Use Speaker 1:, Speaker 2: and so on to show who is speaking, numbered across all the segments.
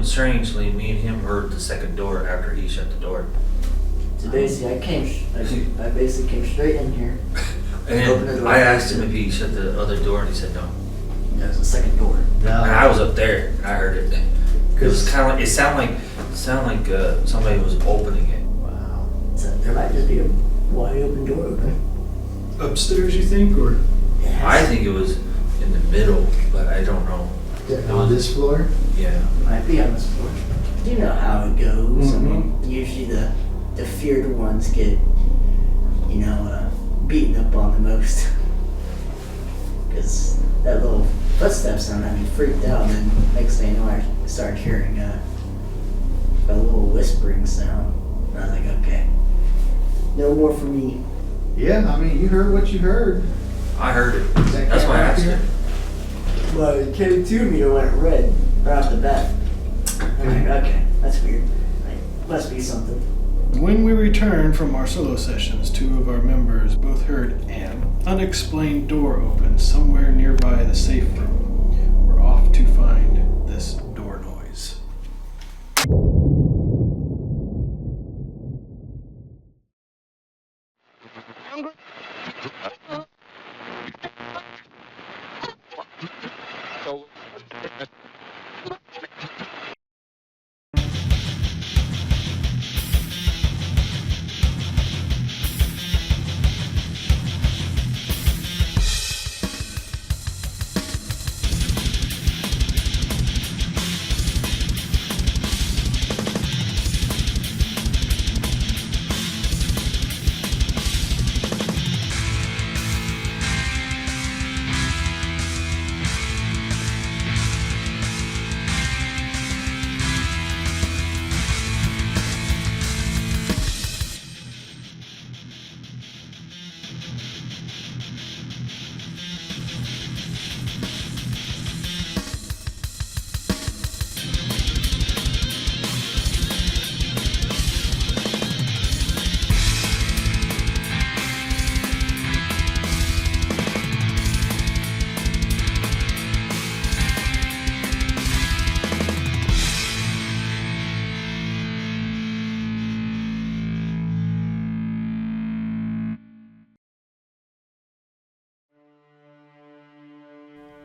Speaker 1: strangely, me and him heard the second door after he shut the door.
Speaker 2: So basically, I basically came straight in here.
Speaker 1: And I asked him if he shut the other door, and he said no.
Speaker 2: There's a second door.
Speaker 1: And I was up there, and I heard it. It was kind of like, it sounded like somebody was opening it.
Speaker 2: Wow. So there might just be a wide open door open.
Speaker 3: Upstairs, you think, or?
Speaker 2: Yes.
Speaker 1: I think it was in the middle, but I don't know.
Speaker 4: On this floor?
Speaker 1: Yeah.
Speaker 2: Might be on this floor. You know how it goes. I mean, usually the feared ones get, beaten up on the most. Because that little footstep sound had me freaked out, and then next thing you know, I started hearing a little whispering sound. And I was like, okay, no more for me.
Speaker 4: Yeah, I mean, you heard what you heard.
Speaker 1: I heard it.
Speaker 4: That
Speaker 1: That's why I asked
Speaker 4: here?
Speaker 1: him.
Speaker 2: Well, it came to me when it read right off the bat. I'm like, okay, that's weird. Like, must be something.
Speaker 3: When we returned from our solo sessions, 2 of our members both heard an unexplained door open somewhere nearby the safe room. We're off to find this door noise.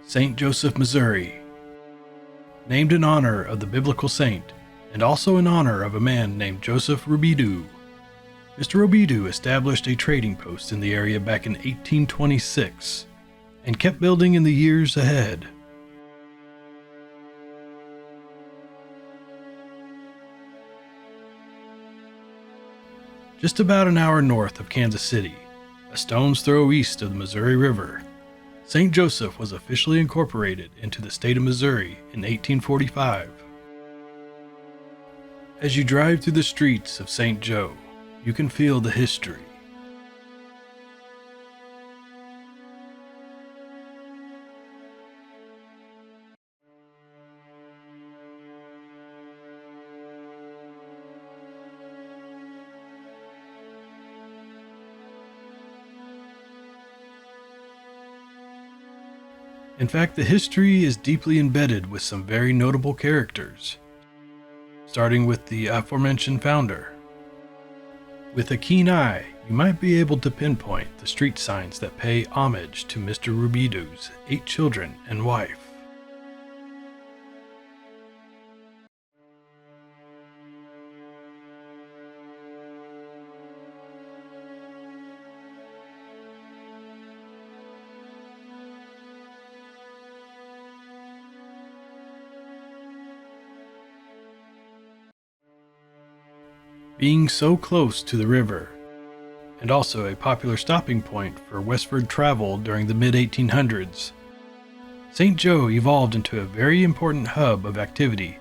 Speaker 3: St. Joseph, Missouri. Named in honor of the biblical saint, and also in honor of a man named Joseph Rubidoux. Mr. Rubidoux established a trading post in the area back in 1826, and kept building in the years ahead. Just about an hour north of Kansas City, a stone's throw east of the Missouri River, St. Joseph was officially incorporated into the state of Missouri in 1845. As you drive through the streets of St. Joe, you can feel the history. In fact, the history is deeply embedded with some very notable characters, starting with the aforementioned founder. With a keen eye, you might be able to pinpoint the street signs that pay homage to Mr. Rubidoux's 8 children and wife. Being so close to the river, and also a popular stopping point for westward travel during the mid-1800s, St. Joe evolved into a very important hub of activity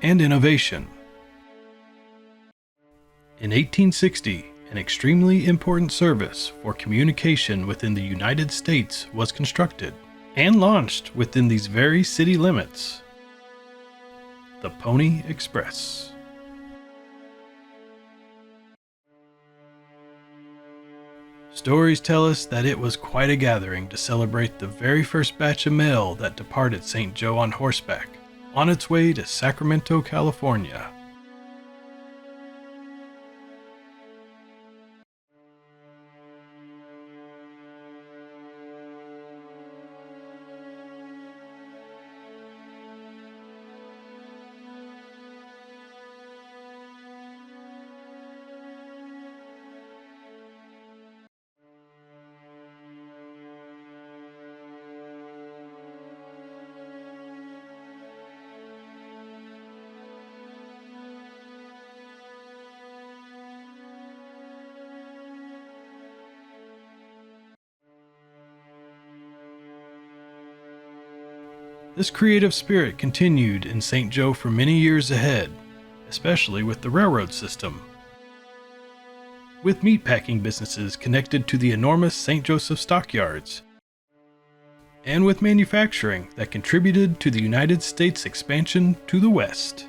Speaker 3: and innovation. In 1860, an extremely important service for communication within the United States was constructed and launched within these very city limits: the Pony Express. Stories tell us that it was quite a gathering to celebrate the very first batch of mail that departed St. Joe on horseback on its way to Sacramento, California. This creative spirit continued in St. Joe for many years ahead, especially with the railroad system. With meatpacking businesses connected to the enormous St. Joseph stockyards, and with manufacturing that contributed to the United States expansion to the west.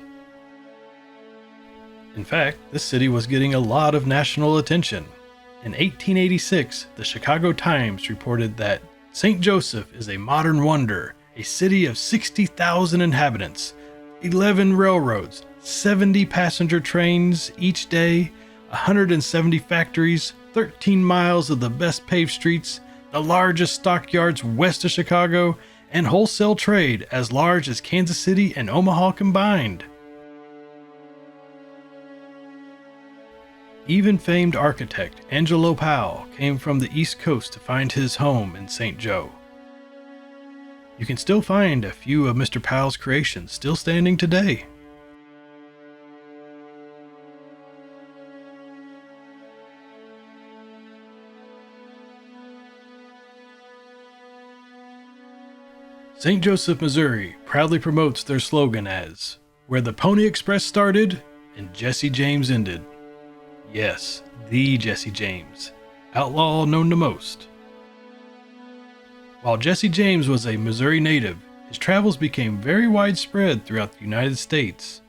Speaker 3: In fact, this city was getting a lot of national attention. In 1886, the Chicago Times reported that St. Joseph is a modern wonder, a city of 60,000 inhabitants, 11 railroads, 70 passenger trains each day, 170 factories, 13 miles of the best paved streets, the largest stockyards west of Chicago, and wholesale trade as large as Kansas City and Omaha combined. Even famed architect Angelo Powell came from the East Coast to find his home in St. Joe. You can still find a few of Mr. Powell's creations still standing today. St. Joseph, Missouri proudly promotes their slogan as, "Where the Pony Express started and Jesse James ended." Yes, the Jesse James, outlaw known to most. While Jesse James was a Missouri native, his travels became very widespread throughout the United States.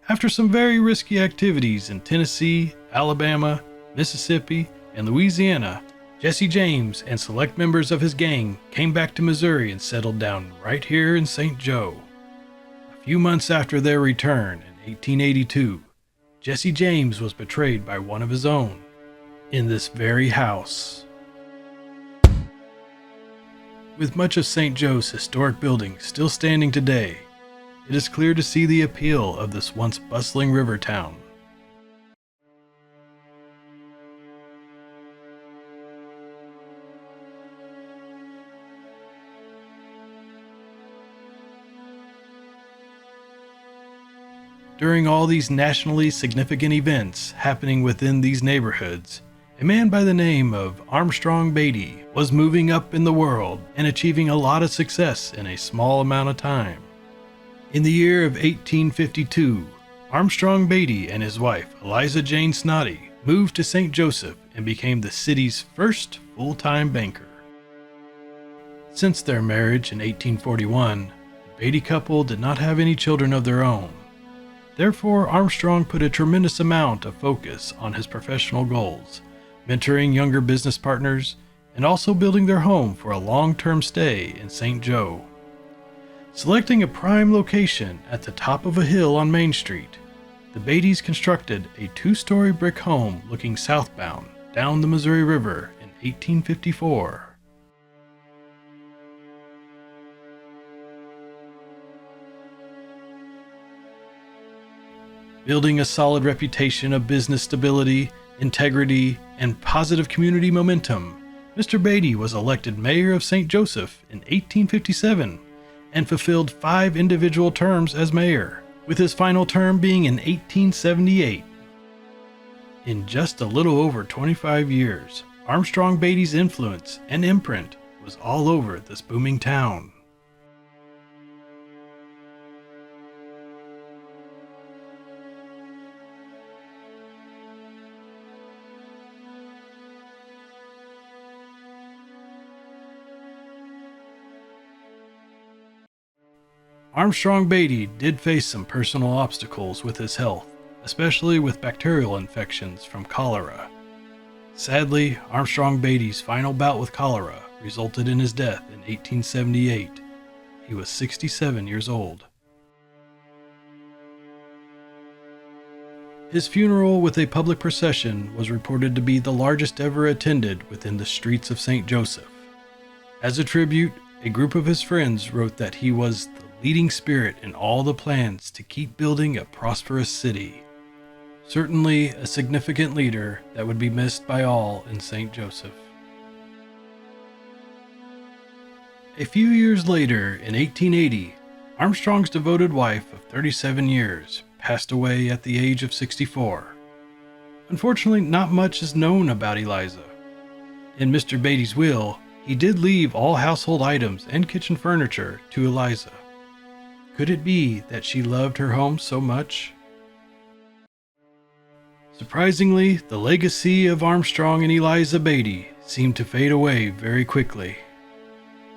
Speaker 3: After some very risky activities in Tennessee, Alabama, Mississippi, and Louisiana, Jesse James and select members of his gang came back to Missouri and settled down right here in St. Joe. A few months after their return in 1882, Jesse James was betrayed by one of his own in this very house. With much of St. Joe's historic buildings still standing today, it is clear to see the appeal of this once bustling river town. During all these nationally significant events happening within these neighborhoods, a man by the name of Armstrong Beattie was moving up in the world and achieving a lot of success in a small amount of time. In the year of 1852, Armstrong Beattie and his wife, Eliza Jane Snoddy, moved to St. Joseph and became the city's first full-time banker. Since their marriage in 1841, the Beattie couple did not have any children of their own. Therefore, Armstrong put a tremendous amount of focus on his professional goals, mentoring younger business partners, and also building their home for a long-term stay in St. Joe. Selecting a prime location at the top of a hill on Main Street, the Beatties constructed a 2-story brick home looking southbound down the Missouri River in 1854. Building a solid reputation of business stability, integrity, and positive community momentum, Mr. Beattie was elected mayor of St. Joseph in 1857 and fulfilled 5 individual terms as mayor, with his final term being in 1878. In just a little over 25 years, Armstrong Beattie's influence and imprint was all over this booming town. Armstrong Beattie did face some personal obstacles with his health, especially with bacterial infections from cholera. Sadly, Armstrong Beattie's final bout with cholera resulted in his death in 1878. He was 67 years old. His funeral with a public procession was reported to be the largest ever attended within the streets of St. Joseph. As a tribute, a group of his friends wrote that he was the leading spirit in all the plans to keep building a prosperous city. Certainly a significant leader that would be missed by all in St. Joseph. A few years later, in 1880, Armstrong's devoted wife of 37 years passed away at the age of 64. Unfortunately, not much is known about Eliza. In Mr. Beattie's will, he did leave all household items and kitchen furniture to Eliza. Could it be that she loved her home so much? Surprisingly, the legacy of Armstrong and Eliza Beattie seemed to fade away very quickly.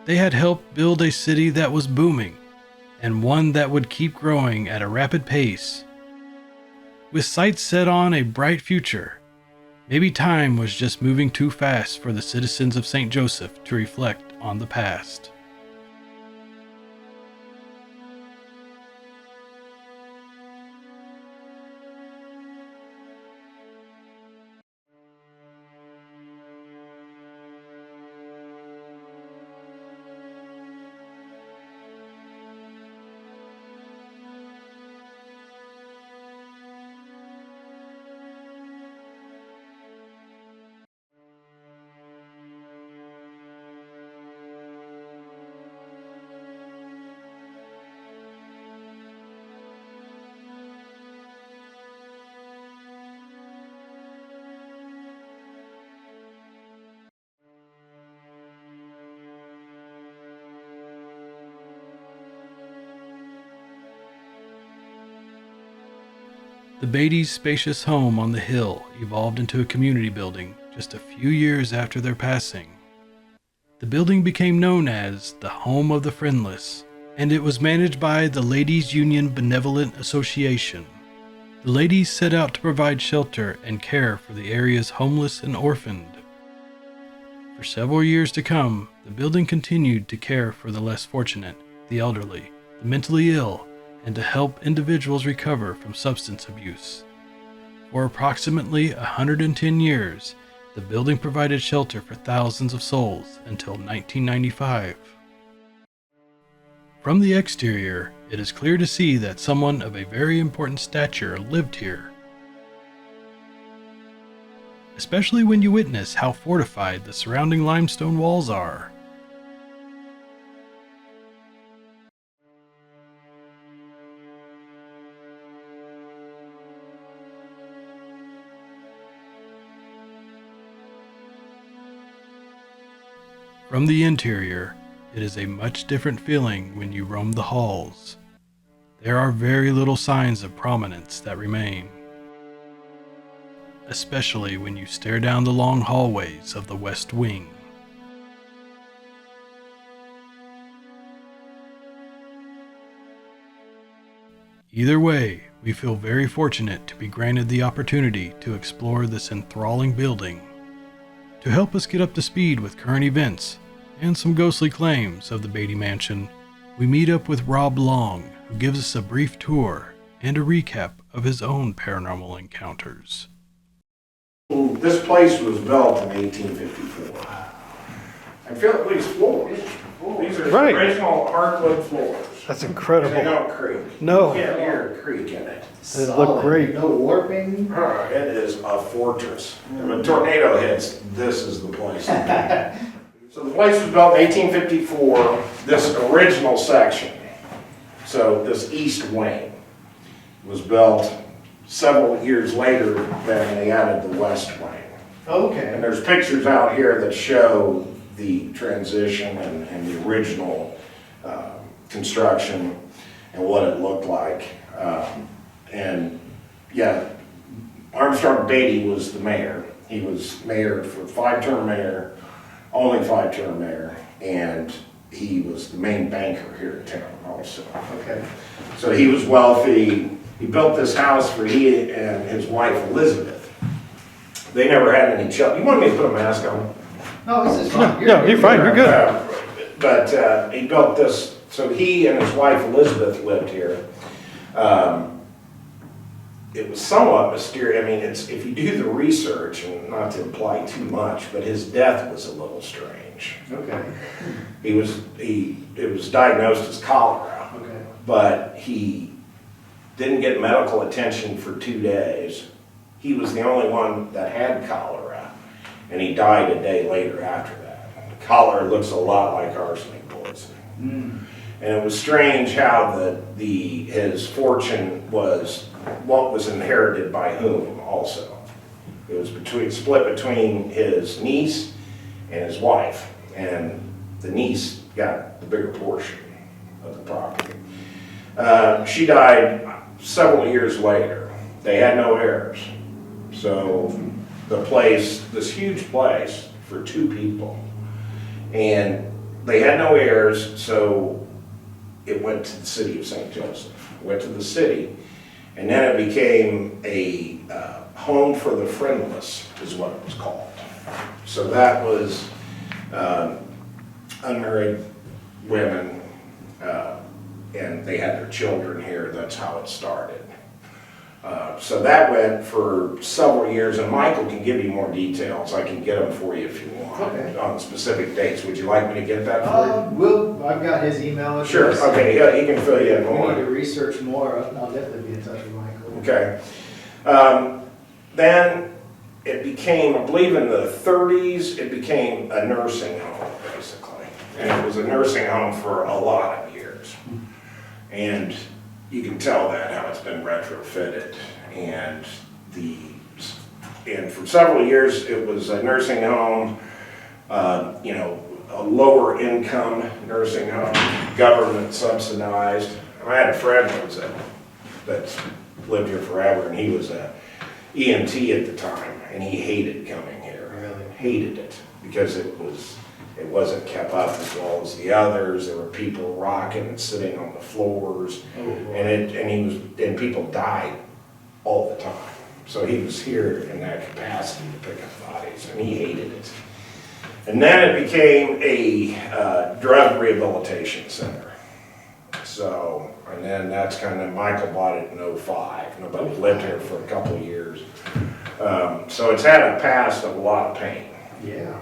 Speaker 3: They had helped build a city that was booming, and one that would keep growing at a rapid pace. With sights set on a bright future, maybe time was just moving too fast for the citizens of St. Joseph to reflect on the past. The Beatties' spacious home on the hill evolved into a community building just a few years after their passing. The building became known as the Home of the Friendless, and it was managed by the Ladies' Union Benevolent Association. The ladies set out to provide shelter and care for the area's homeless and orphaned. For several years to come, the building continued to care for the less fortunate, the elderly, the mentally ill, and to help individuals recover from substance abuse. For approximately 110 years, the building provided shelter for thousands of souls until 1995. From the exterior, it is clear to see that someone of a very important stature lived here, especially when you witness how fortified the surrounding limestone walls are. From the interior, it is a much different feeling when you roam the halls. There are very little signs of prominence that remain, especially when you stare down the long hallways of the West Wing. Either way, we feel very fortunate to be granted the opportunity to explore this enthralling building. To help us get up to speed with current events and some ghostly claims of the Beattie Mansion, we meet up with Rob Long, who gives us a brief tour and a recap of his own paranormal encounters.
Speaker 5: This place was built in 1854. I feel like these floors. These are
Speaker 3: Right.
Speaker 5: original hardwood floors.
Speaker 3: That's
Speaker 5: And they
Speaker 3: incredible.
Speaker 5: don't creak.
Speaker 3: No.
Speaker 5: You can't hear a creak in it.
Speaker 3: It looked great.
Speaker 4: No warping.
Speaker 5: It is a fortress. And when a tornado hits, this is the place. So the place was built in 1854, this original section. So this east wing was built several years later than they added the west wing. And
Speaker 4: Okay.
Speaker 5: there's pictures out here that show the transition and the original construction and what it looked like. And yeah, Armstrong Beattie was the mayor. He was mayor for five-term mayor, only five-term mayor, and he was the main banker here in town also.
Speaker 4: Okay.
Speaker 5: So he was wealthy. He built this house for he and his wife Elizabeth. They never had any children. You want me to put a mask on?
Speaker 4: No, this is fine.
Speaker 3: Yeah, you're fine, you're good.
Speaker 5: But he built this, so he and his wife Elizabeth lived here. it was somewhat mysterious. I mean, if you do the research, and not to imply too much, but his death was a little strange.
Speaker 4: Okay.
Speaker 5: It was diagnosed as cholera,
Speaker 4: Okay.
Speaker 5: but he didn't get medical attention for 2 days. He was the only one that had cholera, and he died a day later after that. Cholera looks a lot like arsenic poisoning. And it was strange how his fortune was what was inherited by whom also. It was split between his niece and his wife, and the niece got the bigger portion of the property. She died several years later. They had no heirs. So the place, this huge place for 2 people, and they had no heirs, so it went to the city of St. Joseph. Went to the city, and then it became a home for the friendless, is what it was called. So that was unmarried women, and they had their children here. That's how it started. So that went for several years, and Michael can give you more details. I can get them for you if you want, on specific dates. Would you like me to get that for you?
Speaker 4: I've got his email address.
Speaker 5: Sure, okay, yeah, he can fill you in
Speaker 4: If we
Speaker 5: more.
Speaker 4: need to research more, I'll definitely be in touch with Michael.
Speaker 5: Okay. Then it became, I believe in the 30s, it became a nursing home, basically. And it was a nursing home for a lot of years. And you can tell that how it's been retrofitted. And for several years, it was a nursing home, a lower income nursing home, government subsidized. I had a friend that lived here forever, and he was a EMT at the time, and he hated coming here.
Speaker 4: Really?
Speaker 5: Hated it because it wasn't kept up as well as the others. There were people rocking and sitting on the floors, and people died all the time. So he was here in that capacity to pick up bodies, and he hated it. And then it became a drug rehabilitation center. So, and then that's kind of, Michael bought it in '05. Nobody lived here for a couple of years. So it's had a past of a lot of pain.
Speaker 4: Yeah.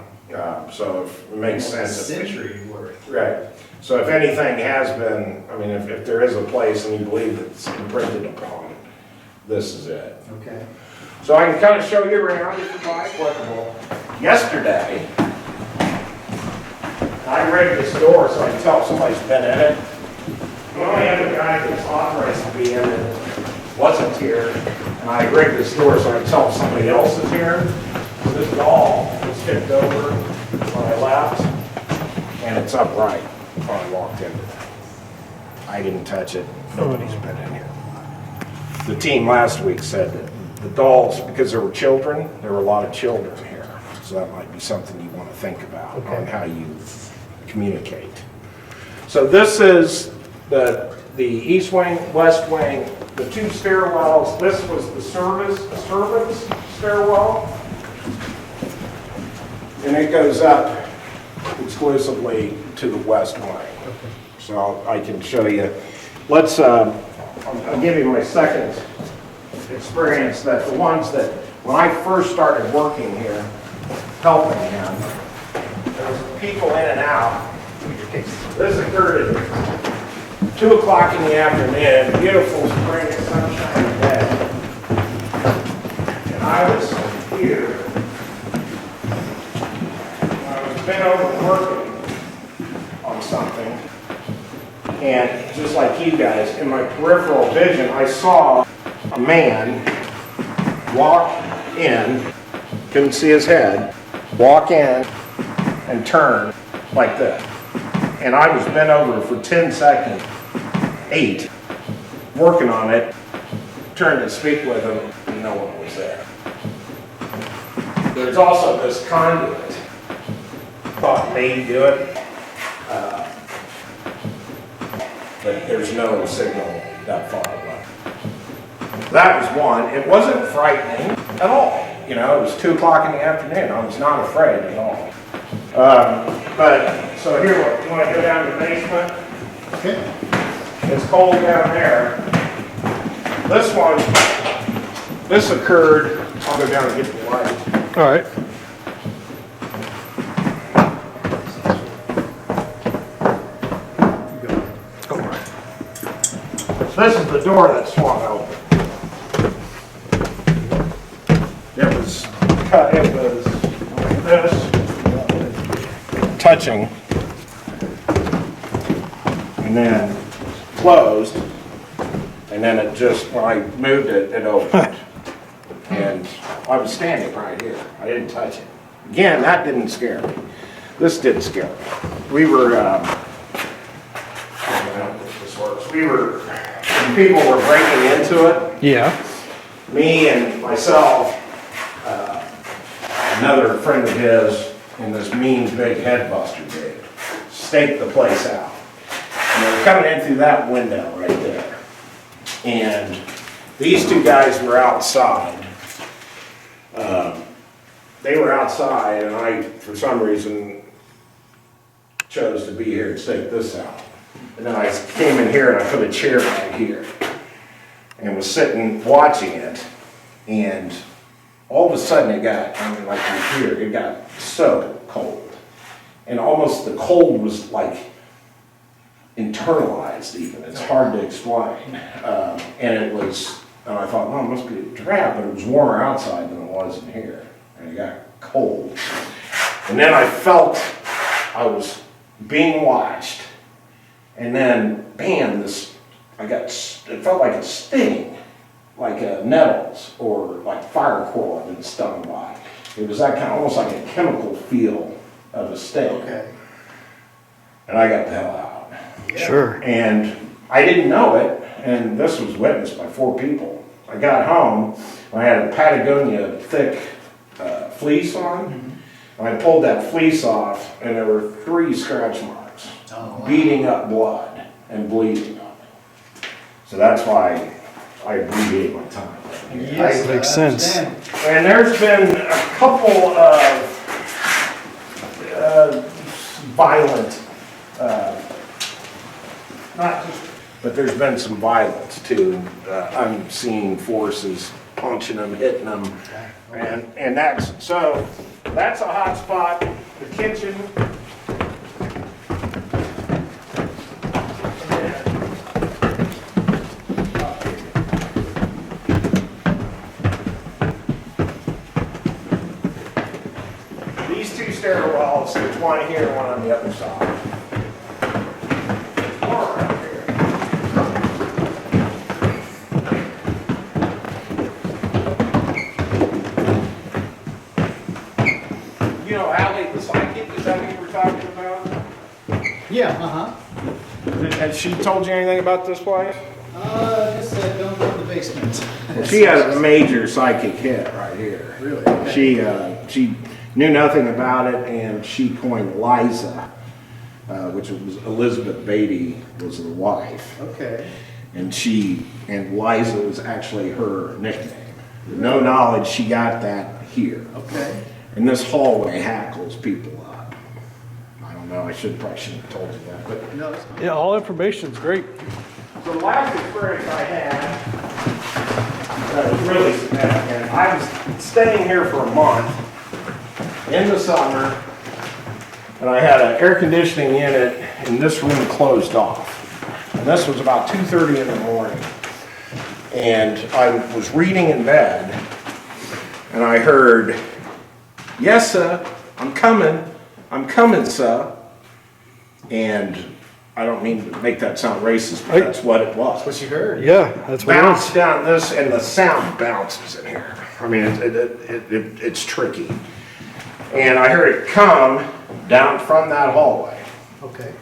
Speaker 5: So it makes sense.
Speaker 4: A century worth.
Speaker 5: Right. So if anything has been, I mean, if there is a place and you believe it's imprinted upon, this is it.
Speaker 4: Okay.
Speaker 5: So I can kind of show you around if you'd like. Applicable. Yesterday, I rigged this door so I can tell if somebody's been in it. The only other guy that's authorized to be in it wasn't here, and I rigged this door so I can tell if somebody else is here. So this doll was tipped over when I left, and it's upright when I walked into it. I didn't touch it. Nobody's been in here. The team last week said that the dolls, because there were children, there were a lot of children here. So that might be something you want to think about on how you communicate. So this is the east wing, west wing, the 2 stairwells. This was the servants stairwell. And it goes up exclusively to the west wing. So I can show you. Let's, I'll give you my second experience, that the ones that, when I first started working here, helping him, there was people in and out. This occurred at 2 o'clock in the afternoon, beautiful spring and sunshine day. And I was here. I was bent over working on something. And just like you guys, in my peripheral vision, I saw a man walk in, couldn't see his head, walk in and turn like this. And I was bent over for 10 seconds, 8, working on it, turned to speak with him, and no one was there. There's also this conduit. Thought maybe do it, but there's no signal that far away. That was one. It wasn't frightening at all. You know, it was 2 o'clock in the afternoon. I was not afraid at all. But, so here, you want to go down to the basement?
Speaker 4: Okay.
Speaker 5: It's cold down there. This one this occurred, I'll go down and get the light.
Speaker 3: All right.
Speaker 5: This is the door that swung open. It was cut, it was like this, touching, and then closed, and then it just, when I moved it, it opened. And I was standing right here. I didn't touch it. Again, that didn't scare me. This did scare me. We were, I don't know if this works. We were, people were breaking into it.
Speaker 3: Yeah.
Speaker 5: Me and myself, another friend of his, and this mean big head buster did, staked the place out. And they were coming in through that window right there. And these two guys were outside. They were outside, and I, for some reason, chose to be here and stake this out. And then I came in here and I put a chair right here and was sitting watching it, and all of a sudden it got, I mean, like you hear, it got so cold. And almost the cold was like internalized even. It's hard to explain. And it was, and I thought, well, it must be a draft, but it was warmer outside than it was in here. And it got cold. And then I felt I was being watched. And then, bam, it felt like a sting, like nettles or like fire coal I've been stung by. It was that kind of, almost like a chemical feel of a sting.
Speaker 4: Okay.
Speaker 5: And I got the hell out.
Speaker 4: Yeah.
Speaker 3: Sure.
Speaker 5: And I didn't know it, and this was witnessed by 4 people. I got home, I had a Patagonia thick fleece on, and I pulled that fleece off, and there were 3 scratch marks, beating up blood and bleeding on it. So that's why I abbreviate my time.
Speaker 4: Yes,
Speaker 3: Makes
Speaker 4: I
Speaker 3: sense.
Speaker 4: understand.
Speaker 5: And there's been a couple of violent, not just, but there's been some violence too. Unseen forces punching them, hitting them, and that's a hot spot. The kitchen. These 2 stairwells, there's one here and one on the other side. More around here. You know, Allie, the psychic, is that who you were talking about?
Speaker 4: Yeah, uh-huh.
Speaker 5: Has she told you anything about this place?
Speaker 4: Just said don't go in the basement.
Speaker 5: She had a major psychic hit right here.
Speaker 4: Really? Okay.
Speaker 5: She knew nothing about it, and she coined Eliza, which was Elizabeth Beattie was the wife,
Speaker 4: Okay.
Speaker 5: and Eliza was actually her nickname. No knowledge, she got that here.
Speaker 4: Okay.
Speaker 5: And this hallway hackles people up. I don't know, probably shouldn't have told you that, but
Speaker 4: No, it's
Speaker 3: Yeah, all information's great.
Speaker 5: so the last experience I had that was really significant, I was staying here for a month in the summer, and I had an air conditioning unit in this room closed off. And this was about 2:30 in the morning. And I was reading in bed, and I heard, "Yes, sir, I'm coming, sir." And I don't mean to make that sound racist, but that's what it was.
Speaker 4: what you heard.
Speaker 3: Yeah, that's what it
Speaker 5: Bounce
Speaker 3: is.
Speaker 5: down this, and the sound bounces in here. I mean, it's tricky. And I heard it come down from that hallway,
Speaker 4: Okay.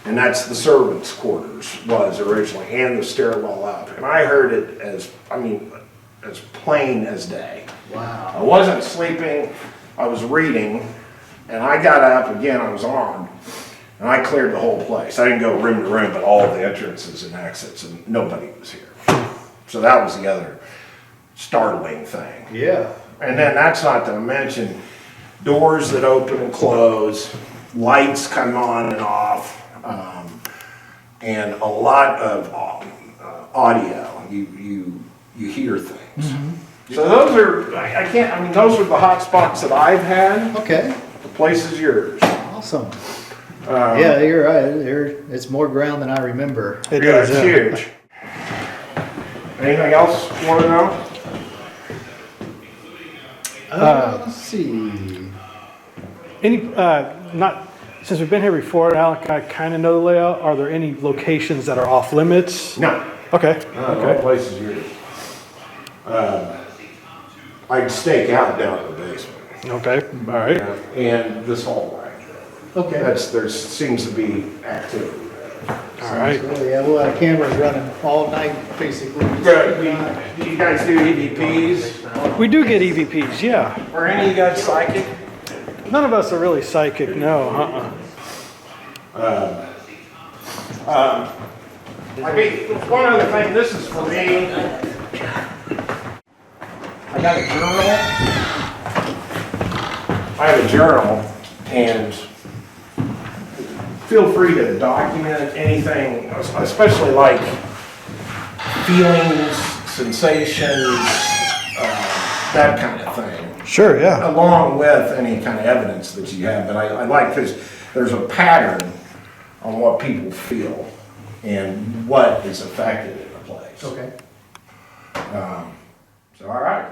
Speaker 5: and that's the servants' quarters was originally, and the stairwell up. And I heard it as plain as day.
Speaker 4: Wow.
Speaker 5: I wasn't sleeping, I was reading, and I got up again, I was armed, and I cleared the whole place. I didn't go room to room, but all the entrances and exits, and nobody was here. So that was the other startling thing.
Speaker 4: Yeah.
Speaker 5: And then that's not to mention doors that open and close, lights come on and off, and a lot of audio. You hear things. So those are, I can't, I mean, those are the hot spots that I've had.
Speaker 4: Okay,
Speaker 5: The place is yours.
Speaker 4: awesome. Yeah, you're right. It's more ground than I remember.
Speaker 3: It
Speaker 5: Yeah,
Speaker 3: is,
Speaker 5: it's huge. Anything else you want to know?
Speaker 4: Let's see.
Speaker 3: Any, not, since we've been here before, Alec, I kind of know the layout. Are there any locations that are off limits?
Speaker 5: No.
Speaker 3: Okay,
Speaker 5: No, the
Speaker 3: okay.
Speaker 5: place is yours. I'd stake out down in the basement.
Speaker 3: Okay, all right.
Speaker 5: And this hallway.
Speaker 4: Okay.
Speaker 5: There seems to be activity there.
Speaker 3: All right.
Speaker 4: Well, yeah, we'll have cameras running all night, basically.
Speaker 5: Do you guys do EVPs?
Speaker 3: We do get EVPs, yeah.
Speaker 5: Are any of you guys psychic?
Speaker 3: None of us are really psychic, no,
Speaker 5: I mean, one other thing, this is for me. I got a journal. I have a journal, and feel free to document anything, especially like feelings, sensations, that kind of thing.
Speaker 3: Sure, yeah.
Speaker 5: Along with any kind of evidence that you have, but I like, because there's a pattern on what people feel and what is affected in the place.
Speaker 4: Okay.
Speaker 5: So, all right.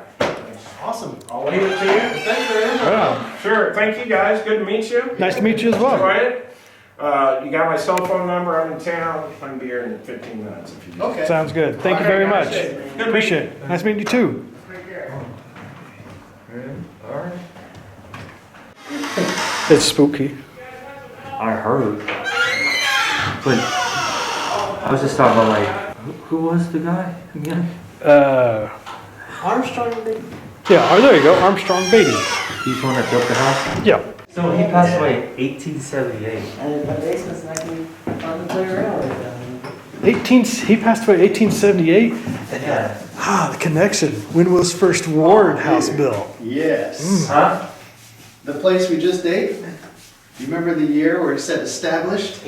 Speaker 4: Awesome.
Speaker 5: I'll leave it to you.
Speaker 4: Thanks for your input.
Speaker 3: Wow.
Speaker 5: Sure, thank you guys, good to meet you.
Speaker 3: Nice to meet you as well.
Speaker 5: Enjoyed it. You got my cell phone number, I'm in town, I can be here in 15 minutes if you need.
Speaker 4: Okay.
Speaker 3: Sounds good. Thank you very
Speaker 5: All right,
Speaker 3: much.
Speaker 5: guys. Good
Speaker 3: Appreciate it. Nice meeting you too.
Speaker 5: Take care.
Speaker 1: Alright.
Speaker 3: It's spooky.
Speaker 1: I heard. But I was just talking about like, who was the guy again?
Speaker 2: Armstrong Beattie.
Speaker 3: Yeah, oh, there you go, Armstrong Beattie.
Speaker 1: He's the one that built the house?
Speaker 3: Yeah.
Speaker 1: So he passed away in 1878.
Speaker 2: And the basement's not going to be fun to play around with.
Speaker 3: 18, he passed away 1878.
Speaker 1: Yeah.
Speaker 3: Ah, the connection. When was first Ward House built?
Speaker 4: Yes.
Speaker 1: Huh?
Speaker 4: The place we just ate, you remember the year where it said established?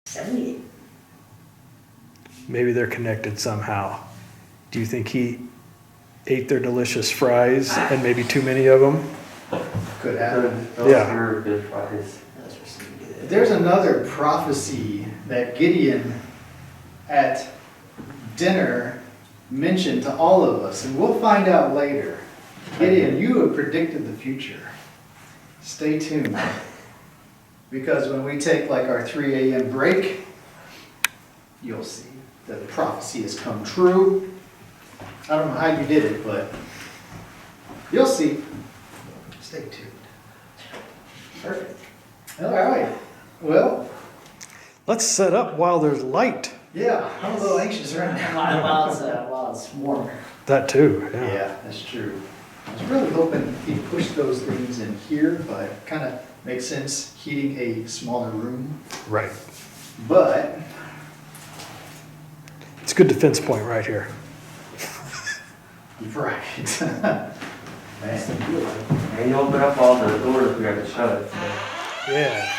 Speaker 2: 78.
Speaker 3: Maybe they're connected somehow. Do you think he ate their delicious fries and maybe too many of them?
Speaker 4: Could happen.
Speaker 1: Those
Speaker 3: Yeah.
Speaker 1: were good fries.
Speaker 2: That's for some good.
Speaker 4: There's another prophecy that Gideon at dinner mentioned to all of us, and we'll find out later. Gideon, you have predicted the future. Stay tuned. Because when we take like our 3 a.m. break, you'll see that the prophecy has come true. I don't know how you did it, but you'll see. Stay tuned. Perfect. All right. Well,
Speaker 3: Let's set up while there's light.
Speaker 4: yeah, I'm a little anxious right now.
Speaker 2: While it's warm.
Speaker 3: That too, yeah.
Speaker 4: Yeah, that's true. I was really hoping he'd push those things in here, but it kind of makes sense heating a smaller room.
Speaker 3: Right.
Speaker 4: But,
Speaker 3: It's a good defense point right here.
Speaker 4: right. Man,
Speaker 1: And you open up all the doors, we got to shut it.
Speaker 3: Yeah.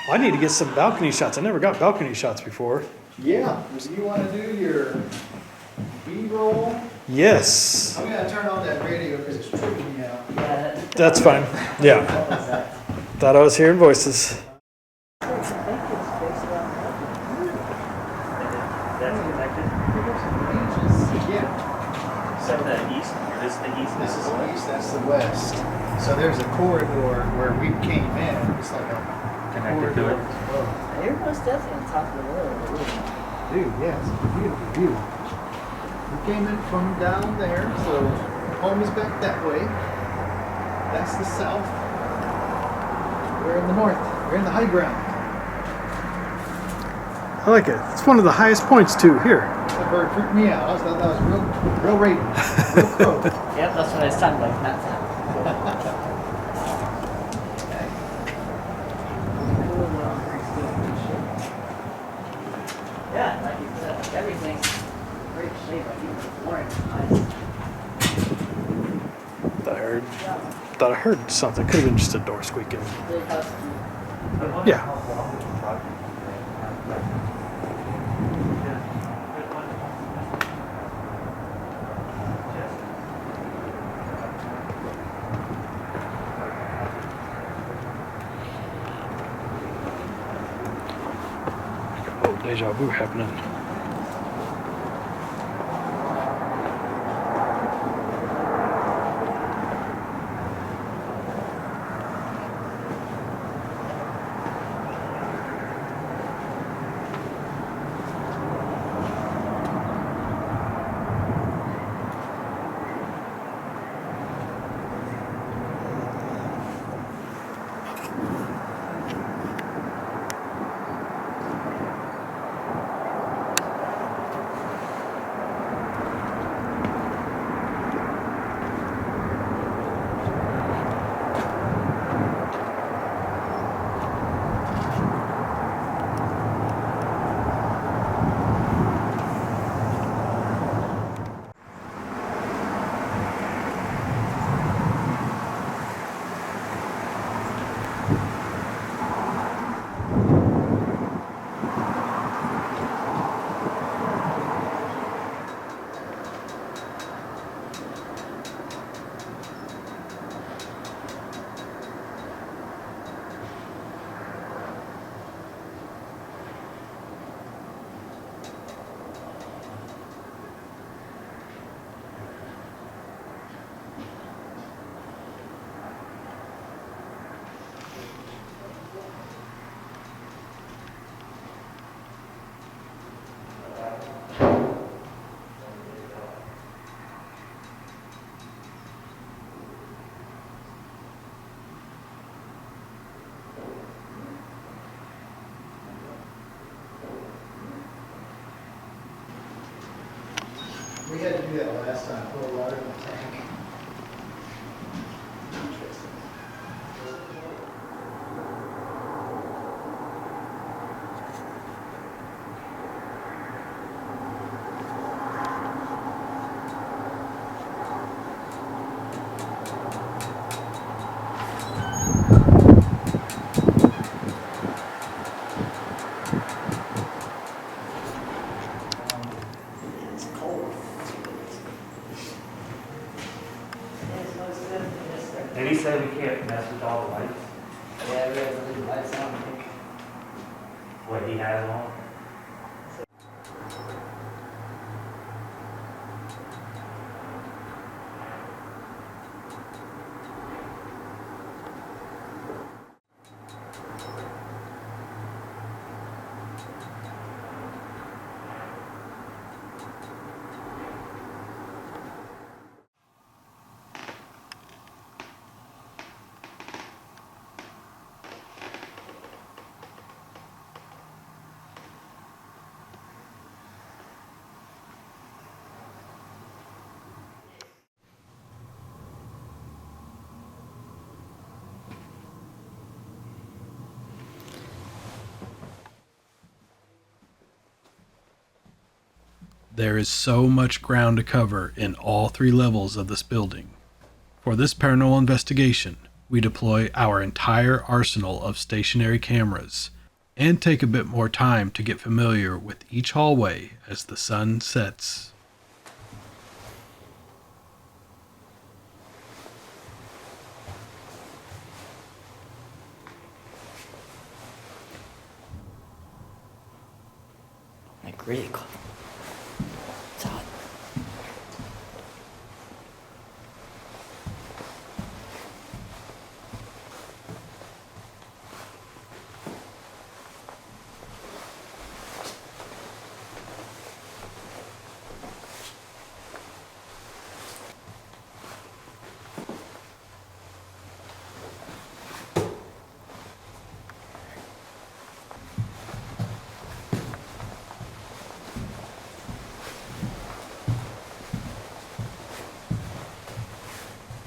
Speaker 3: Well, I need to get some balcony shots. I never got balcony shots before.
Speaker 4: yeah, do you want to do your B-roll?
Speaker 3: Yes.
Speaker 4: I'm gonna turn on that radio because it's tripping me out.
Speaker 2: Yeah,
Speaker 3: That's fine. Yeah.
Speaker 2: what was that?
Speaker 3: Thought I was hearing voices.
Speaker 1: That's connected.
Speaker 4: Yeah,
Speaker 1: Except that east, or this is the east.
Speaker 4: this is the east, that's the west. So there's a corridor where we came in, it's like a
Speaker 1: Connected to
Speaker 4: corridor.
Speaker 1: it.
Speaker 2: You're most definitely on top of the world.
Speaker 4: Dude, yes, it's a beautiful view. We came in from down there, so home is back that way. That's the south. We're in the north. We're in the high ground.
Speaker 3: I like it. It's one of the highest points too. Here.
Speaker 4: That bird freaked me out. I thought that was real raven, real crow.
Speaker 2: Yep, that's what I was talking about. Not that. Yeah, like you said, everything's great shape. Like even the flooring is nice.
Speaker 3: Thought I heard something. Could have been just a door squeaking.
Speaker 2: Big house.
Speaker 3: Yeah. little deja vu happening.
Speaker 4: We had to do that last time, pour water in the tank. Interesting.
Speaker 2: It's cold.
Speaker 1: Did he say we can't mess with all the lights?
Speaker 2: Yeah, we have to leave the lights on.
Speaker 1: What he has on?
Speaker 3: There is so much ground to cover in all 3 levels of this building. For this paranormal investigation, we deploy our entire arsenal of stationary cameras and take a bit more time to get familiar with each hallway as the sun sets.
Speaker 2: Like really cold. It's hot.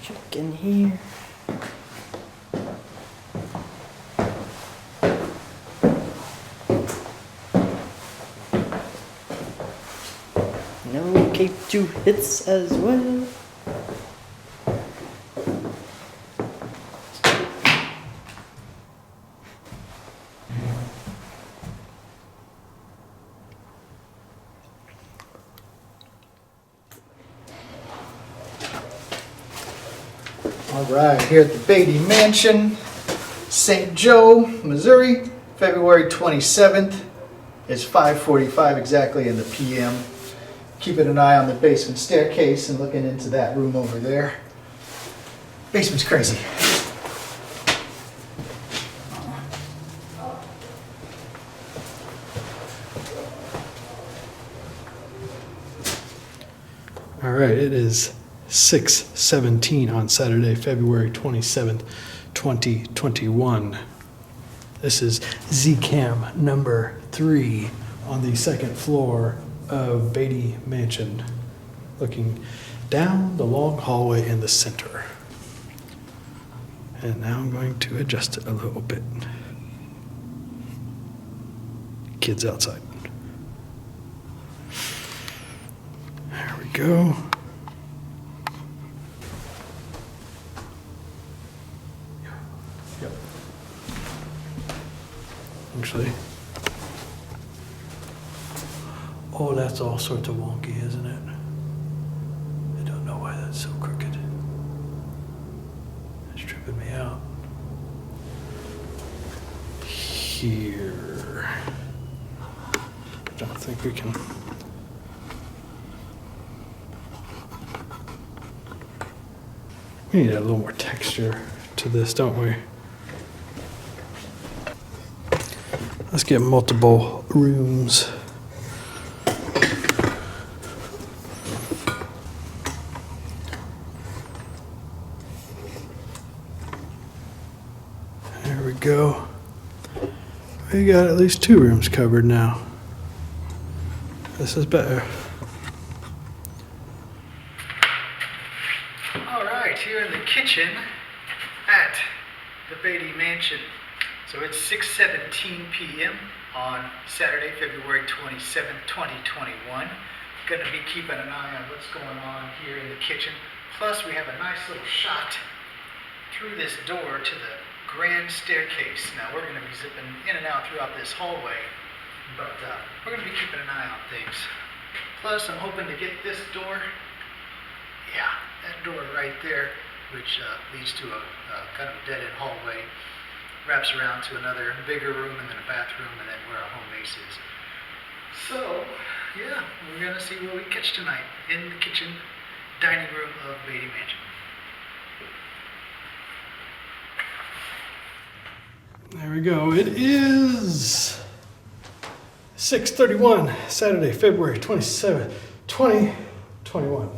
Speaker 2: Check in here. No K2 hits as well.
Speaker 4: All right, here at the Beattie Mansion, St. Joe, Missouri, February 27th. It's 5:45 exactly in the PM. Keeping an eye on the basement staircase and looking into that room over there. Basement's crazy.
Speaker 3: All right, it is 6:17 on Saturday, February 27th, 2021. This is Z-Cam number 3 on the second floor of Beattie Mansion, looking down the long hallway in the center. And now I'm going to adjust it a little bit. Kids outside. There we go. Yep. Actually. Oh, that's all sorts of wonky, isn't it? I don't know why that's so crooked. It's tripping me out. Here. I don't think we can. We need a little more texture to this, don't we? Let's get multiple rooms. There we go. We got at least 2 rooms covered now. This is better.
Speaker 4: All right, here in the kitchen at the Beattie Mansion. So it's 6:17 p.m. on Saturday, February 27th, 2021. Going to be keeping an eye on what's going on here in the kitchen. Plus, we have a nice little shot through this door to the grand staircase. Now, we're going to be zipping in and out throughout this hallway, but we're going to be keeping an eye on things. Plus, I'm hoping to get this door. Yeah, that door right there, which leads to a kind of dead-end hallway, wraps around to another bigger room and then a bathroom and then where our home base is. So, yeah, we're going to see what we catch tonight in the kitchen, dining room of Beattie Mansion.
Speaker 3: There we go. It is 6:31, Saturday, February 27th, 2021.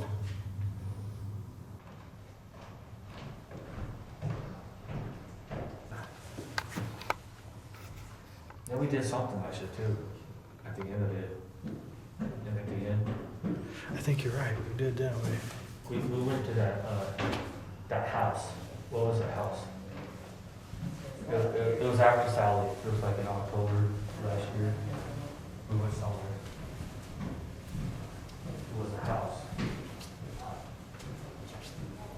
Speaker 1: Yeah, we did something like that too, at the end of it. And at the end,
Speaker 3: I think you're right. We did, didn't we?
Speaker 1: we went to that house. What was that house? It was after Sally. It was like in October last year. We went somewhere. It was a house.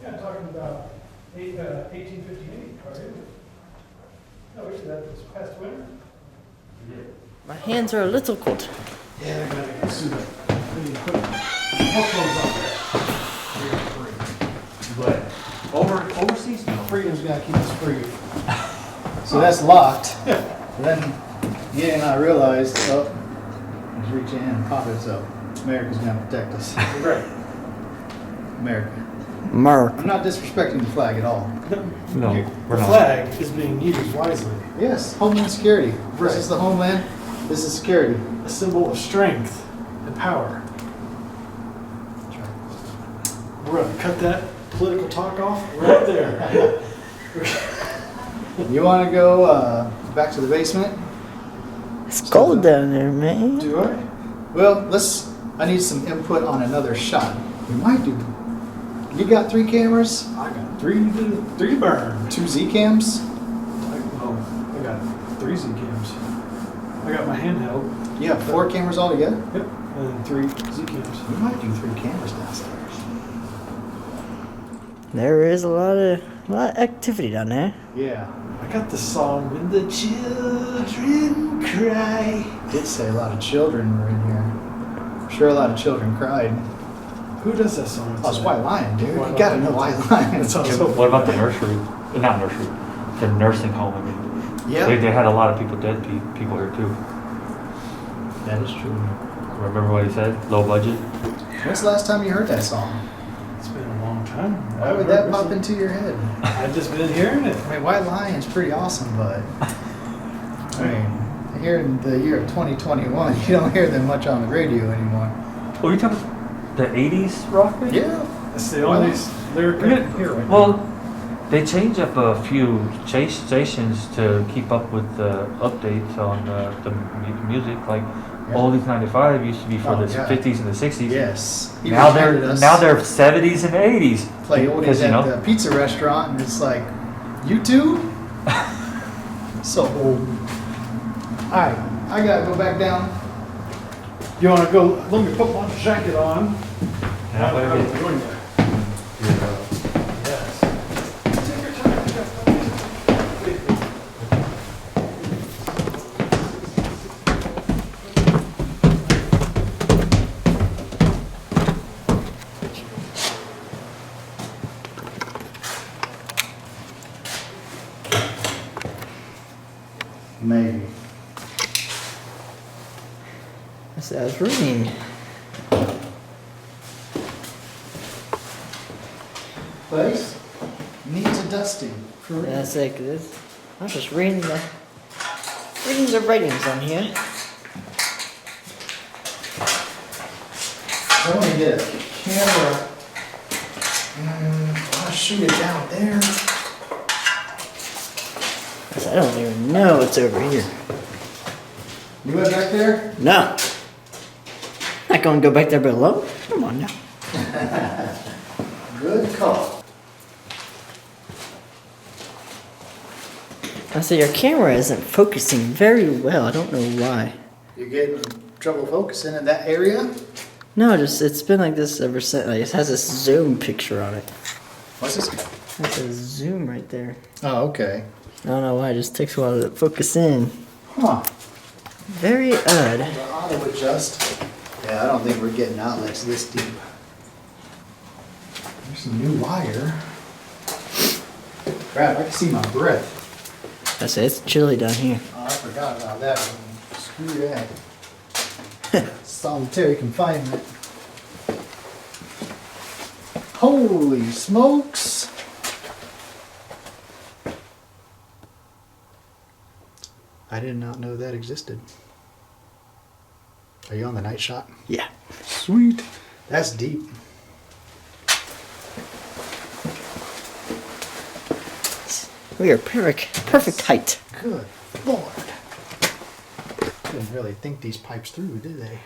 Speaker 3: Yeah, talking about 1858, are you? No, we did that this past winter.
Speaker 1: We did.
Speaker 2: My hands are a little cold.
Speaker 3: Yeah, I gotta get suit up. We need to put more clothes on there.
Speaker 1: But overseas, no.
Speaker 4: Freedom's got to keep us free. So that's locked. Then yeah, and I realized, oh, just reach in and pop it, so America's going to protect us.
Speaker 3: Right.
Speaker 4: America.
Speaker 2: Mark.
Speaker 4: I'm not disrespecting the flag at all.
Speaker 1: No,
Speaker 3: The
Speaker 1: we're not.
Speaker 3: flag is being used wisely.
Speaker 4: Yes, Homeland Security.
Speaker 3: Right.
Speaker 4: This is the homeland. This is security.
Speaker 3: A symbol of strength and power. We're gonna cut that political talk off right there.
Speaker 4: You want to go back to the basement?
Speaker 2: It's cold down there, man.
Speaker 3: Do I?
Speaker 4: Well, I need some input on another shot. We might do. You got 3 cameras?
Speaker 3: I got three to burn.
Speaker 4: 2 Z cams?
Speaker 3: I got 3 Z cams. I got my handheld.
Speaker 4: You have 4 cameras altogether?
Speaker 3: Yep. And 3 Z cams.
Speaker 4: We might do 3 cameras downstairs.
Speaker 2: There is a lot of activity down there.
Speaker 4: Yeah.
Speaker 3: I got the song When the Children Cry.
Speaker 4: Did say a lot of children were in here. I'm sure a lot of children cried.
Speaker 3: Who does that song?
Speaker 4: Oh, it's White Lion, dude.
Speaker 3: White
Speaker 4: You gotta
Speaker 3: Lion.
Speaker 4: know White Lion.
Speaker 3: It's
Speaker 1: Okay,
Speaker 3: also
Speaker 1: what about the nursery? Not nursery. The nursing home. I mean,
Speaker 4: Yeah.
Speaker 1: they had a lot of people, dead people here too.
Speaker 4: That is true.
Speaker 1: Remember what he said? Low budget?
Speaker 4: When's the last time you heard that song?
Speaker 3: It's been a long time.
Speaker 4: Why would that pop into your head?
Speaker 3: I've just been hearing it.
Speaker 4: I mean, White Lion's pretty awesome, but I mean, here in the year of 2021, you don't hear them much on the radio anymore.
Speaker 1: Oh, you talking the 80s rock band?
Speaker 4: Yeah.
Speaker 3: That's the only lyric I can hear right now.
Speaker 1: Well, they change up a few stations to keep up with the updates on the music. Like Oldies 95 used to be for the 50s and the 60s.
Speaker 4: Yes. He
Speaker 1: Now
Speaker 4: reminded us
Speaker 1: they're 70s and 80s.
Speaker 4: play oldies
Speaker 1: Because,
Speaker 4: at the pizza restaurant, and it's like, you two? So old. All right, I gotta go back down.
Speaker 3: You want to go? Let me put my jacket on.
Speaker 1: Yeah,
Speaker 3: I
Speaker 1: but
Speaker 3: was
Speaker 1: it-
Speaker 3: doing that. Yes. Take your time.
Speaker 4: Maybe.
Speaker 2: I was reading.
Speaker 4: Place needs a dusting. For real.
Speaker 2: That's like this. I was just reading the ratings on here.
Speaker 4: I want to get a camera. I want to shoot it down there.
Speaker 2: I don't even know what's over here.
Speaker 4: You went back there?
Speaker 2: No. Not gonna go back there below. Come on now.
Speaker 4: Good call.
Speaker 2: I say your camera isn't focusing very well. I don't know why.
Speaker 4: You getting trouble focusing in that area?
Speaker 2: No, just it's been like this ever since. Like, it has a zoom picture on it.
Speaker 4: What's this?
Speaker 2: That's a zoom right there.
Speaker 4: Oh, okay.
Speaker 2: I don't know why. It just takes a while to focus in.
Speaker 4: Huh.
Speaker 2: Very odd.
Speaker 4: The auto adjust. Yeah, I don't think we're getting outlets this deep. There's some new wire. Crap, I can see my breath.
Speaker 2: I say it's chilly down here.
Speaker 4: Oh, I forgot about that one. Screw that. Solitary confinement. Holy smokes! I did not know that existed. Are you on the night shot?
Speaker 2: Yeah.
Speaker 4: Sweet. That's deep.
Speaker 2: We are perfect height.
Speaker 4: Good Lord. Didn't really think these pipes through, did they?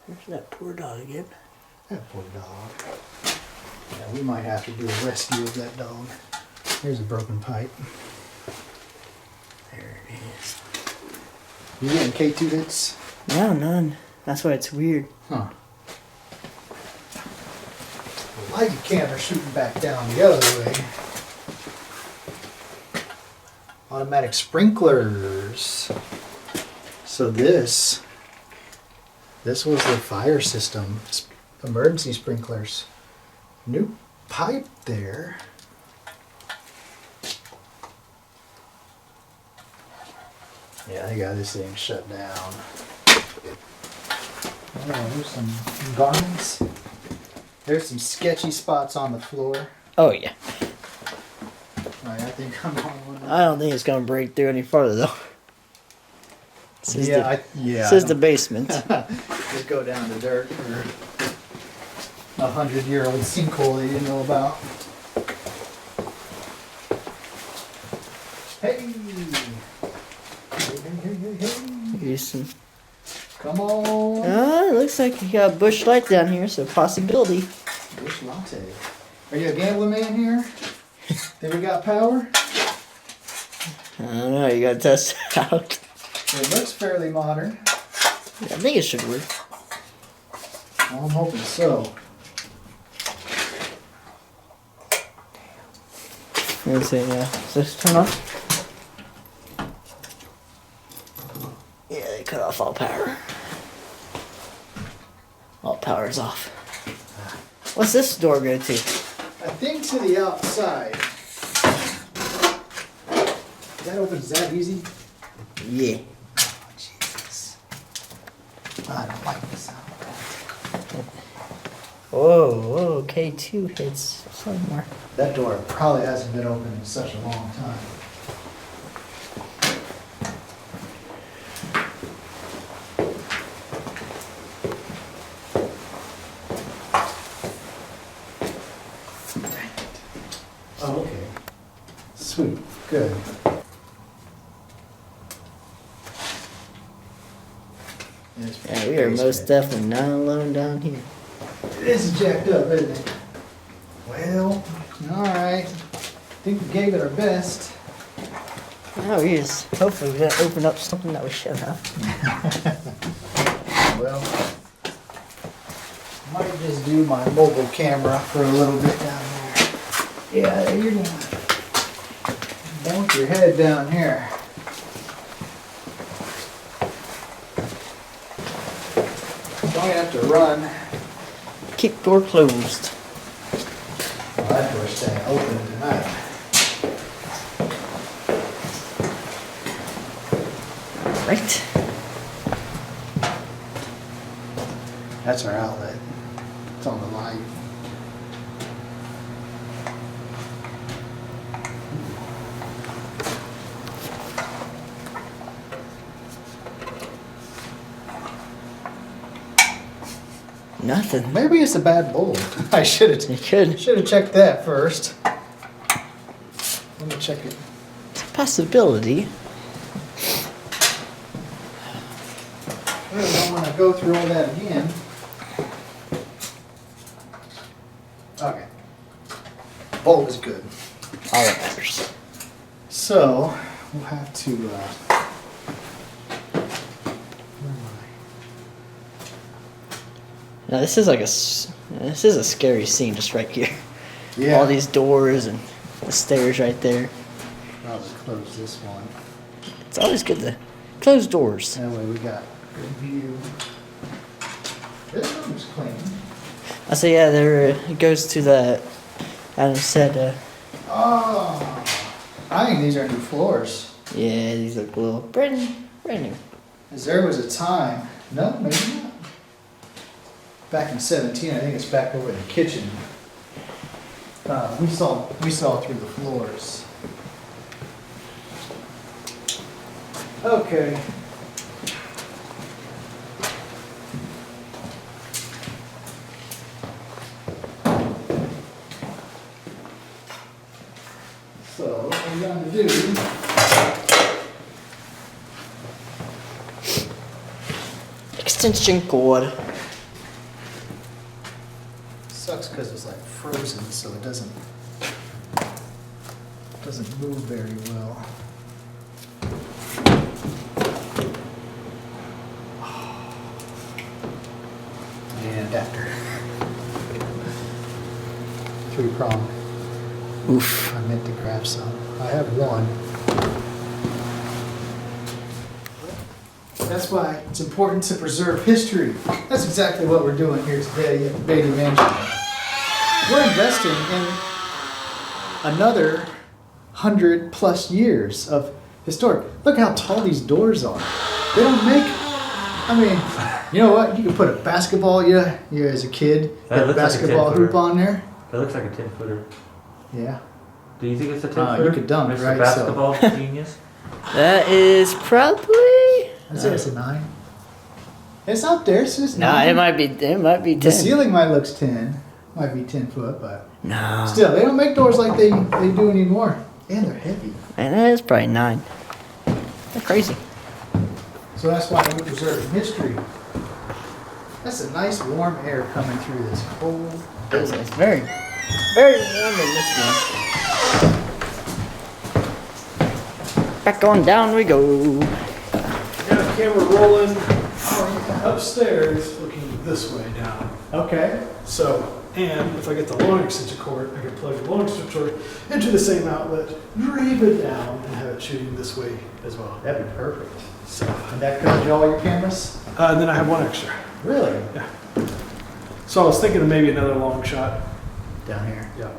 Speaker 2: There's that poor dog again.
Speaker 4: That poor dog. Yeah, we might have to do a rescue of that dog. Here's a broken pipe.
Speaker 2: There it is.
Speaker 4: You getting K2 hits?
Speaker 2: No, none. That's why it's weird.
Speaker 4: Huh. I like the camera shooting back down the other way. Automatic sprinklers. So this was the fire system. Emergency sprinklers. New pipe there. Yeah, they got this thing shut down. Oh, there's some garments. There's some sketchy spots on the floor.
Speaker 2: Oh yeah.
Speaker 4: Alright, I think I'm on one.
Speaker 2: I don't think it's gonna break through any farther though. This is
Speaker 4: This
Speaker 2: is the basement.
Speaker 4: Just go down to dirt or 100-year-old sinkhole that you didn't know about. Hey! Hey.
Speaker 2: Here's some.
Speaker 4: Come on!
Speaker 2: It looks like you got a bush light down here, so possibility.
Speaker 4: Bush latte. Are you a gambling man here? Think we got power?
Speaker 2: I don't know. You gotta test it out.
Speaker 4: It looks fairly modern.
Speaker 2: I think it should work.
Speaker 4: Well, I'm hoping so.
Speaker 2: Let's see. Does this turn off? Yeah, they cut off all power. All power is off. What's this door go to?
Speaker 4: I think to the outside. That opens that easy?
Speaker 2: Yeah.
Speaker 4: Oh, Jesus. I don't like the sound of that.
Speaker 2: Whoa, K2 hits somewhere.
Speaker 4: That door probably hasn't been open in such a long time. Oh, okay. Sweet. Good.
Speaker 2: Yeah, we are most definitely not alone down here.
Speaker 4: It is jacked up, isn't it? Well, alright. I think we gave it our best.
Speaker 2: Now we just, hopefully we didn't open up something that we shouldn't have.
Speaker 4: Well, might just do my mobile camera for a little bit down there. Yeah, you're gonna bonk your head down here. Don't have to run.
Speaker 2: Keep door closed.
Speaker 4: Well, that door's staying open tonight.
Speaker 2: Right?
Speaker 4: That's our outlet. It's on the light.
Speaker 2: Nothing.
Speaker 4: Maybe it's a bad bulb. I should
Speaker 2: You
Speaker 4: have
Speaker 2: could.
Speaker 4: checked that first. Let me check it.
Speaker 2: It's a possibility.
Speaker 4: I really don't want to go through all that again. Okay. Bulb is good.
Speaker 2: All that matters.
Speaker 4: So, we'll have to, where am
Speaker 2: Now this is like this is a scary scene just right here.
Speaker 4: I? Yeah.
Speaker 2: All these doors and the stairs right there.
Speaker 4: Probably close this one.
Speaker 2: It's always good to close doors.
Speaker 4: That way we got good view. This room's clean.
Speaker 2: I say yeah, there it goes to the Adam said
Speaker 4: Oh, I think these are new floors.
Speaker 2: yeah, these look a little brand new.
Speaker 4: As there was a time, no, maybe not. Back in 17, I think it's back over in the kitchen. We saw through the floors. Okay. So what we're going to do.
Speaker 2: Extension cord.
Speaker 4: Sucks because it's like frozen, so it doesn't move very well. And adapter. 3-prong.
Speaker 2: Oof.
Speaker 4: I meant to grab some. I have one. That's why it's important to preserve history. That's exactly what we're doing here today at the Beattie Mansion. We're investing in another 100+ years of historic. Look how tall these doors are. They don't make. I mean, you know what? You could put a basketball. Yeah, you as a kid,
Speaker 1: That
Speaker 4: had a
Speaker 1: looks like a
Speaker 4: basketball
Speaker 1: 10-footer.
Speaker 4: hoop on there.
Speaker 1: That looks like a 10-footer.
Speaker 4: Yeah.
Speaker 1: Do you think it's a
Speaker 4: You
Speaker 1: 10-footer?
Speaker 4: could dunk,
Speaker 1: Mr.
Speaker 4: right?
Speaker 1: Basketball genius?
Speaker 2: That is probably
Speaker 4: I'd say it's a 9. It's up there. It's just
Speaker 2: no.
Speaker 4: 9.
Speaker 2: It might be 10.
Speaker 4: The ceiling might looks 10. Might be 10 foot, but
Speaker 2: No.
Speaker 4: still, they don't make doors like they do anymore. And they're heavy.
Speaker 2: Man, that is probably 9. That's crazy.
Speaker 4: So that's why we're preserving history. That's a nice warm air coming through this cold.
Speaker 2: It's very, very warm in this one. Back on down we go.
Speaker 3: Got a camera rolling upstairs, looking this way down.
Speaker 4: Okay.
Speaker 3: So, and if I get the long extension cord, I can plug the long extension cord into the same outlet, drape it down, and have it shooting this way as well.
Speaker 4: That'd be perfect.
Speaker 3: So,
Speaker 4: And that covers all your cameras?
Speaker 3: and then I have one extra.
Speaker 4: Really?
Speaker 3: Yeah. So I was thinking of maybe another long shot.
Speaker 4: Down here.
Speaker 3: Yeah.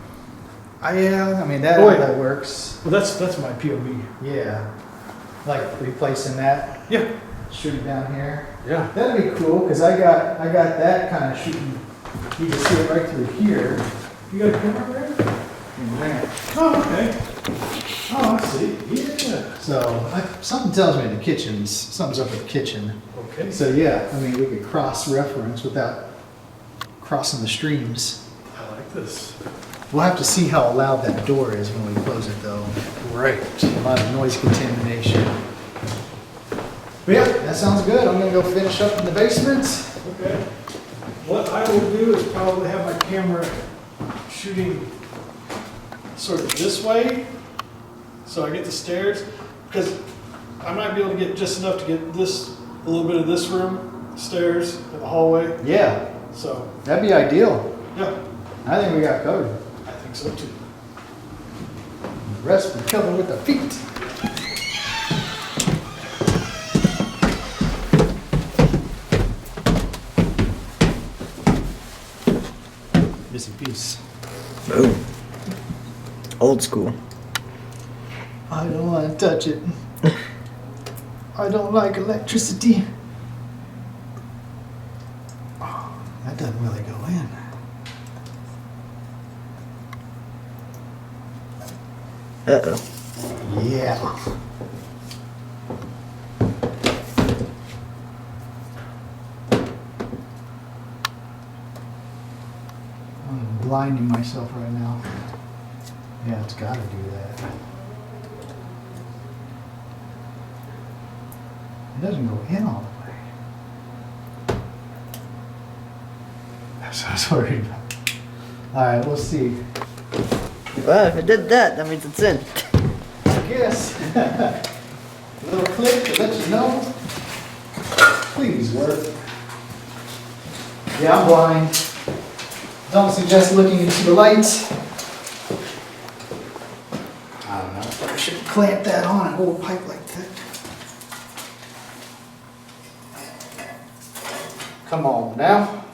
Speaker 4: Yeah, I mean, that
Speaker 3: Oh, wait.
Speaker 4: outlet works.
Speaker 3: Well, that's my POV.
Speaker 4: Yeah. Like replacing that,
Speaker 3: Yeah.
Speaker 4: shooting down here.
Speaker 3: Yeah.
Speaker 4: That'd be cool, because I got that kind of shooting. You can see it right through here. You got a camera there? In there.
Speaker 3: Oh, okay. Oh, I see. Yeah.
Speaker 4: So something tells me the kitchen's, something's up with the kitchen.
Speaker 3: Okay.
Speaker 4: So yeah, I mean, we could cross-reference without crossing the streams.
Speaker 3: I like this.
Speaker 4: We'll have to see how loud that door is when we close it though.
Speaker 3: Right.
Speaker 4: A lot of noise contamination. But yeah, that sounds good. I'm gonna go finish up in the basement.
Speaker 3: Okay. What I will do is probably have my camera shooting sort of this way, so I get the stairs, because I might be able to get just enough to get this, a little bit of this room, stairs, and the hallway.
Speaker 4: Yeah,
Speaker 3: So,
Speaker 4: that'd be ideal.
Speaker 3: yeah,
Speaker 4: I think we got covered.
Speaker 3: I think so too.
Speaker 4: The rest we cover with the feet. Missing piece.
Speaker 2: Boom. Old school.
Speaker 4: I don't want to touch it. I don't like electricity. Oh, that doesn't really go in.
Speaker 2: Uh-oh.
Speaker 4: Yeah. I'm blinding myself right now. Yeah, it's gotta do that. It doesn't go in all the way. That's what I was worried about. Alright, we'll see.
Speaker 2: Well, if it did that, that means it's in.
Speaker 4: I guess. A little click to let you know. Please work. Yeah, I'm blind. Don't suggest looking into the lights. I don't know. I should clamp that on and hold a pipe like that. Come on now.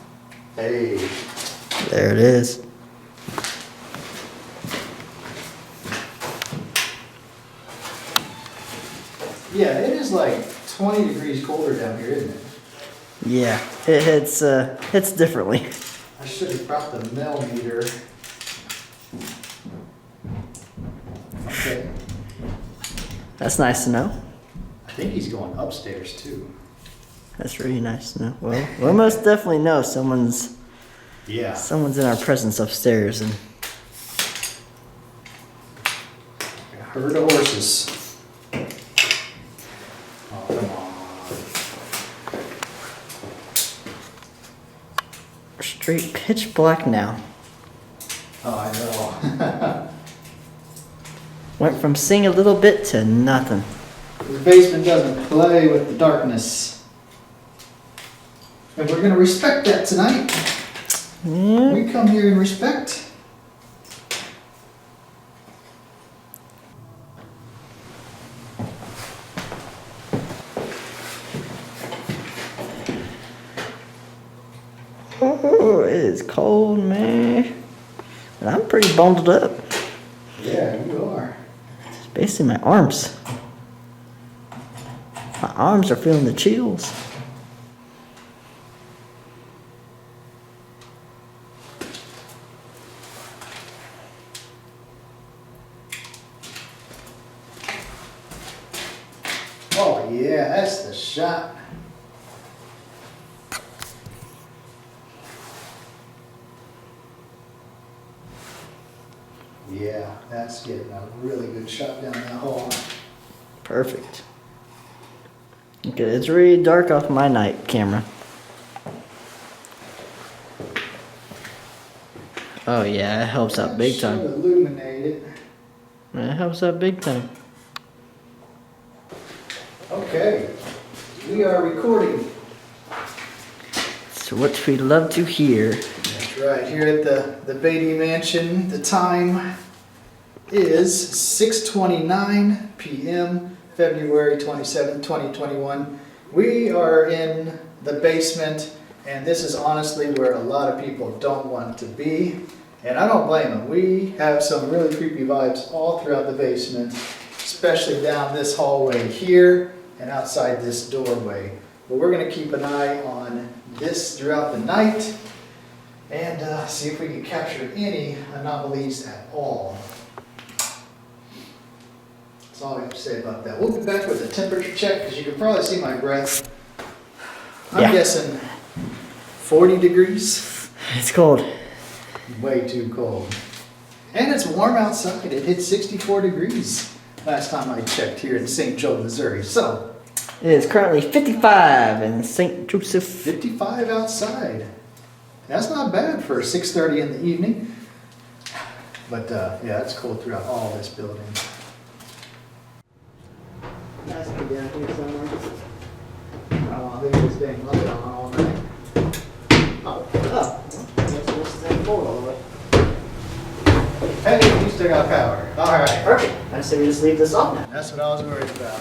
Speaker 4: Hey.
Speaker 2: There it is.
Speaker 4: Yeah, it is like 20 degrees colder down here, isn't it?
Speaker 2: Yeah, it hits differently.
Speaker 4: I should have brought the millimeter. Okay.
Speaker 2: That's nice to know.
Speaker 4: I think he's going upstairs too.
Speaker 2: That's really nice to know. Well, we'll most definitely know someone's
Speaker 4: Yeah.
Speaker 2: in our presence upstairs, and
Speaker 4: A herd of horses. Oh, come on.
Speaker 2: straight pitch black now.
Speaker 4: Oh, I know.
Speaker 2: Went from seeing a little bit to nothing.
Speaker 4: The basement doesn't play with the darkness. And we're gonna respect that tonight.
Speaker 2: Yeah.
Speaker 4: We come here in respect.
Speaker 2: Oh, it is cold, man. And I'm pretty bundled up.
Speaker 4: Yeah, you are.
Speaker 2: It's basically my arms. My arms are feeling the chills.
Speaker 4: Oh yeah, that's the shot. Yeah, that's getting a really good shot down that hall.
Speaker 2: Perfect. Okay, it's really dark off my night camera. Oh yeah, it helps out big
Speaker 4: Should
Speaker 2: time.
Speaker 4: illuminate it.
Speaker 2: It helps out big time.
Speaker 4: Okay, we are recording.
Speaker 2: So what we love to hear.
Speaker 4: That's right, here at the Beattie Mansion, the time is 6:29 p.m., February 27, 2021. We are in the basement, and this is honestly where a lot of people don't want to be, and I don't blame them. We have some really creepy vibes all throughout the basement, especially down this hallway here and outside this doorway. But we're gonna keep an eye on this throughout the night and see if we can capture any anomalies at all. That's all I have to say about that. We'll be back with a temperature check because you can probably see my breath. I'm guessing 40 degrees.
Speaker 2: It's cold.
Speaker 4: Way too cold. And it's warm outside. It hit 64 degrees last time I checked here in St. Joe, Missouri. So,
Speaker 2: It is currently 55 in St. Joseph.
Speaker 4: 55 outside. That's not bad for 6:30 in the evening. But yeah, it's cold throughout all this building. Nice to be down here somewhere. Oh, I think this dang light on all night. Oh,
Speaker 2: I guess this is in cold all the way.
Speaker 4: hey, you still got power. All right.
Speaker 2: Perfect. I say we just leave this off now.
Speaker 4: That's what I was worried about.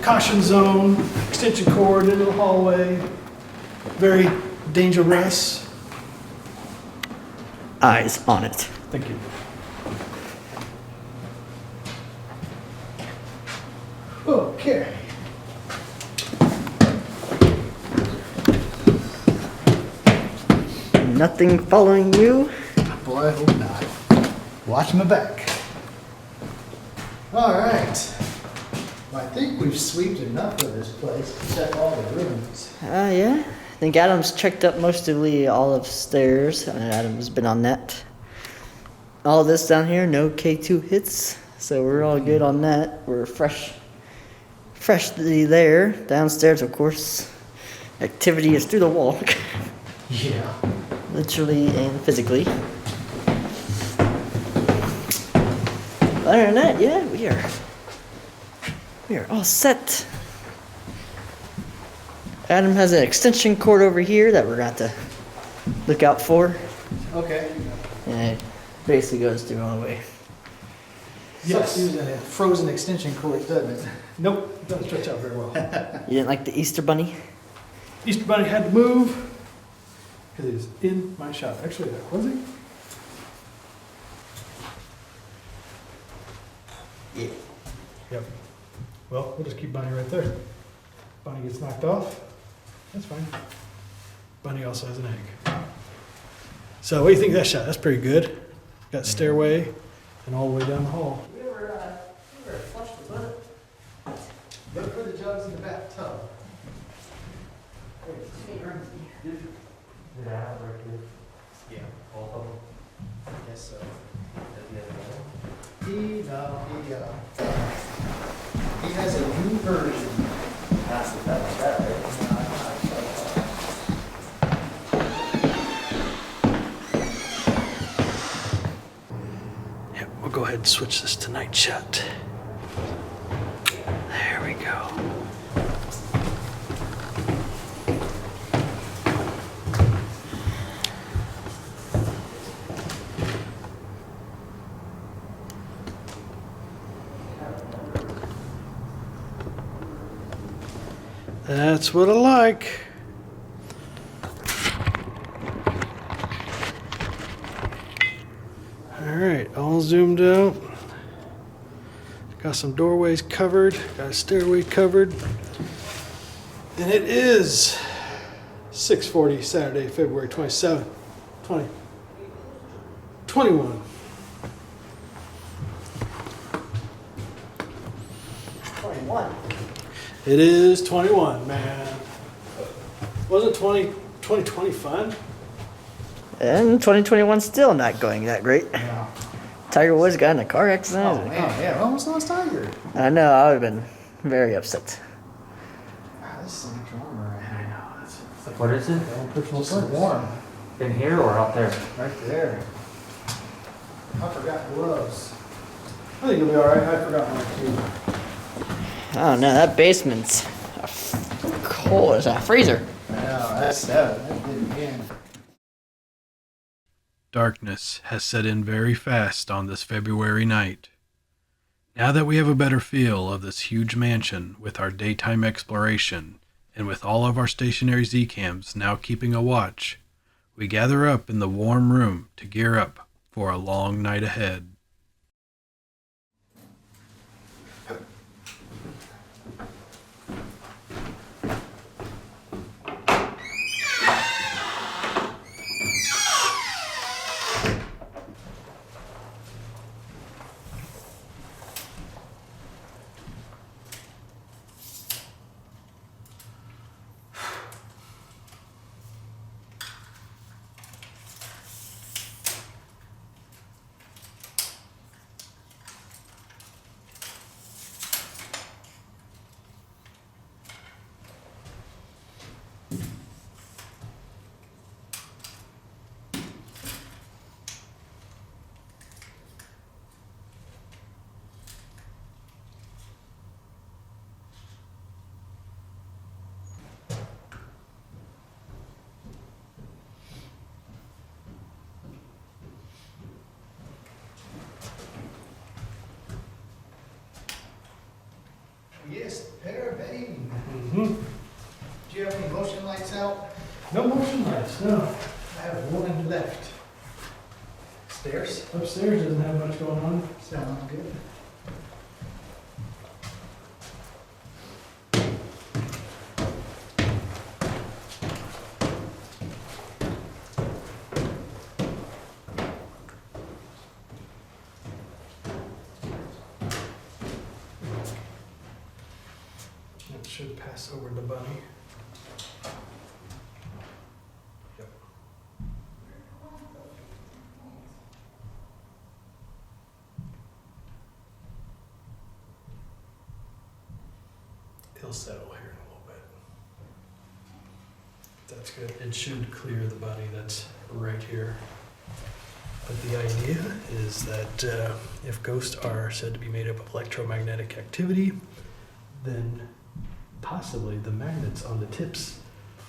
Speaker 4: Caution zone, extension cord into the hallway. Very dangerous.
Speaker 2: Eyes on it.
Speaker 4: Thank you. Okay.
Speaker 2: Nothing following you.
Speaker 4: Boy, I hope not. Watch my back. All right. Well, I think we've sweeped enough of this place to check all the rooms.
Speaker 2: Yeah. I think Adam's checked up mostly all upstairs. Adam's been on that. All this down here, no K2 hits. So we're all good on that. We're freshly there. Downstairs, of course, activity is through the wall.
Speaker 4: Yeah.
Speaker 2: Literally and physically. Other than that, yeah, we are all set. Adam has an extension cord over here that we're going to look out for.
Speaker 4: Okay.
Speaker 2: And it basically goes through all the way.
Speaker 4: Yes. Using a frozen extension cord, doesn't it? Nope, it doesn't stretch out very well.
Speaker 2: You didn't like the Easter Bunny?
Speaker 4: Easter Bunny had to move because he's in my shop. Actually, was he?
Speaker 2: Yeah.
Speaker 4: Yep. Well, we'll just keep Bunny right there. Bunny gets knocked off. That's fine. Bunny also has an egg. So what do you think of that shot? That's pretty good. Got stairway and all the way down the hall.
Speaker 2: We ever flushed the toilet?
Speaker 4: Look for the jugs in the bathtub. Yeah, all of them. I guess so. He has a new version.
Speaker 2: That's that, right?
Speaker 3: Yeah, we'll go ahead and switch this to night shot. There we go. That's what I like. All right, all zoomed out. Got some doorways covered, got a stairway covered. And it is 6:40 Saturday, February 27th, 2021.
Speaker 2: 21.
Speaker 3: It is 21, man. Wasn't 2020 fun?
Speaker 2: And 2021 still not going that great.
Speaker 4: Yeah.
Speaker 2: Tiger Woods got in a car
Speaker 4: Oh,
Speaker 2: accident.
Speaker 4: man, yeah, almost lost Tiger.
Speaker 2: I know, I would have been very upset.
Speaker 4: Wow, this is so much warmer right here.
Speaker 1: What is it?
Speaker 4: It's so warm.
Speaker 1: In here or out there?
Speaker 4: Right there. I forgot gloves. I think you'll be alright. I forgot mine too.
Speaker 2: I don't know, that basement's cold as a freezer.
Speaker 4: I know, that did again.
Speaker 3: Darkness has set in very fast on this February night. Now that we have a better feel of this huge mansion with our daytime exploration And with all of our stationary Z-cams now keeping a watch, we gather up in the warm room to gear up for a long night ahead.
Speaker 4: Yes, Beattie.
Speaker 3: Mm-hmm.
Speaker 4: Do you have any motion lights out?
Speaker 3: No motion lights, no.
Speaker 4: I have one left. Stairs?
Speaker 3: Upstairs doesn't have much going on.
Speaker 4: Sound good.
Speaker 3: It should pass over the bunny. Yep. He'll settle here in a little bit. That's good. It should clear the bunny that's right here. But the idea is that if ghosts are said to be made up of electromagnetic activity, then possibly the magnets on the tips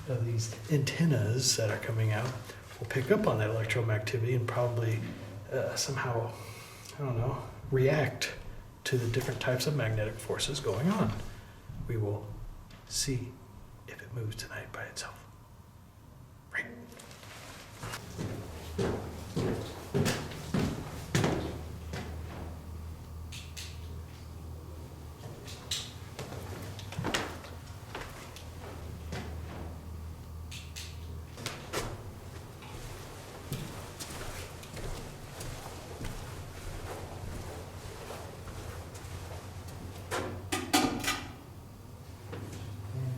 Speaker 3: of these antennas that are coming out will pick up on that electromagnetic and probably somehow, I don't know, react to the different types of magnetic forces going on. We will see if it moves tonight by itself. Right.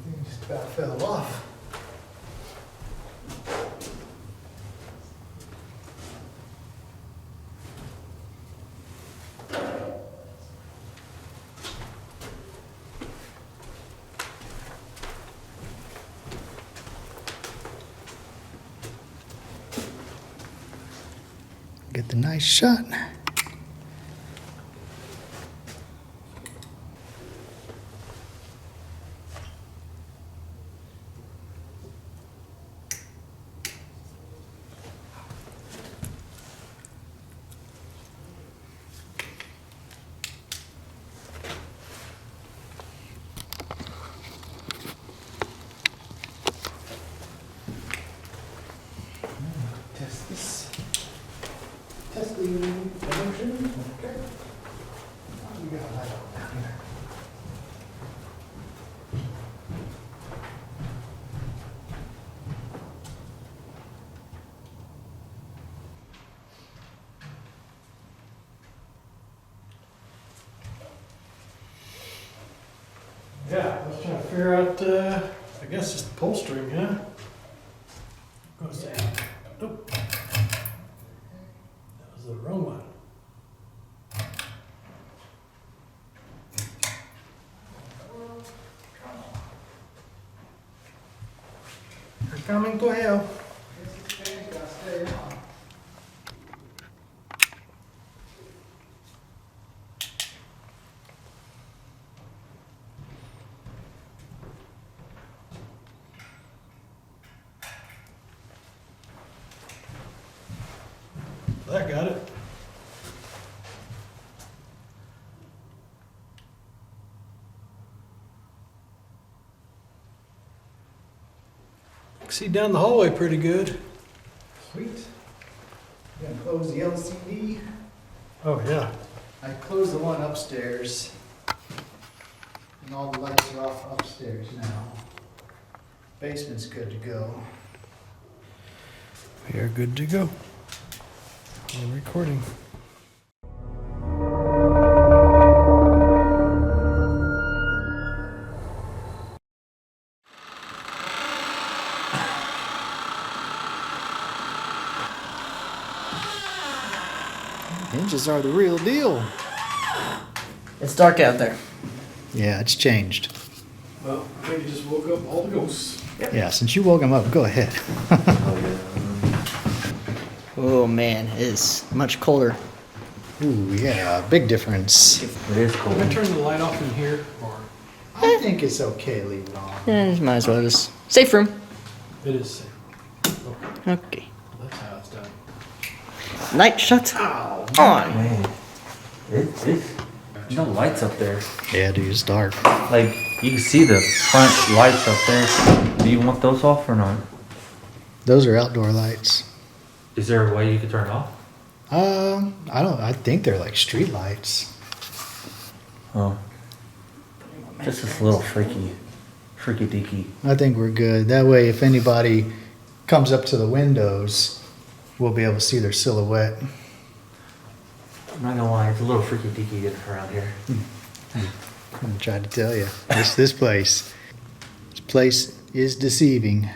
Speaker 4: Anything just about fell off. Get the nice shot. Test this. Test the motion. Okay. We got a light on down here.
Speaker 3: Yeah, I was trying to figure out, I guess just the pull string, huh? Goes down. Nope. That was the wrong one.
Speaker 4: They're coming to hell. Gotta stay on.
Speaker 3: That got it. See down the hallway pretty good.
Speaker 4: Sweet. Gonna close the LCD.
Speaker 3: Oh, yeah.
Speaker 4: I closed the one upstairs. And all the lights are off upstairs now. Basement's good to go.
Speaker 3: We are good to go. I'm recording.
Speaker 4: Hinges are the real deal.
Speaker 2: It's dark out there.
Speaker 4: Yeah, it's changed.
Speaker 3: Well, I think you just woke up all the ghosts.
Speaker 4: Yeah, since you woke him up, go ahead.
Speaker 2: Oh man, it is much colder.
Speaker 4: Ooh, yeah, big difference.
Speaker 1: It is cold.
Speaker 3: Can I turn the light off in here? Or
Speaker 4: I think it's okay, leave it on.
Speaker 2: Might as well just safe room.
Speaker 3: it is safe. Okay,
Speaker 2: Okay.
Speaker 3: that's how it's done.
Speaker 2: Night shut on.
Speaker 1: Man, it's no lights up there.
Speaker 4: Yeah, dude, it's dark.
Speaker 1: Like, you can see the front lights up there. Do you want those off or not?
Speaker 4: Those are outdoor lights.
Speaker 1: Is there a way you could turn it off?
Speaker 4: I think they're like street lights.
Speaker 1: Oh. This is a little freaky deaky.
Speaker 4: I think we're good. That way, if anybody comes up to the windows, we'll be able to see their silhouette.
Speaker 1: I'm not gonna lie, it's a little freaky deaky around here.
Speaker 4: I'm trying to tell you, this place is deceiving.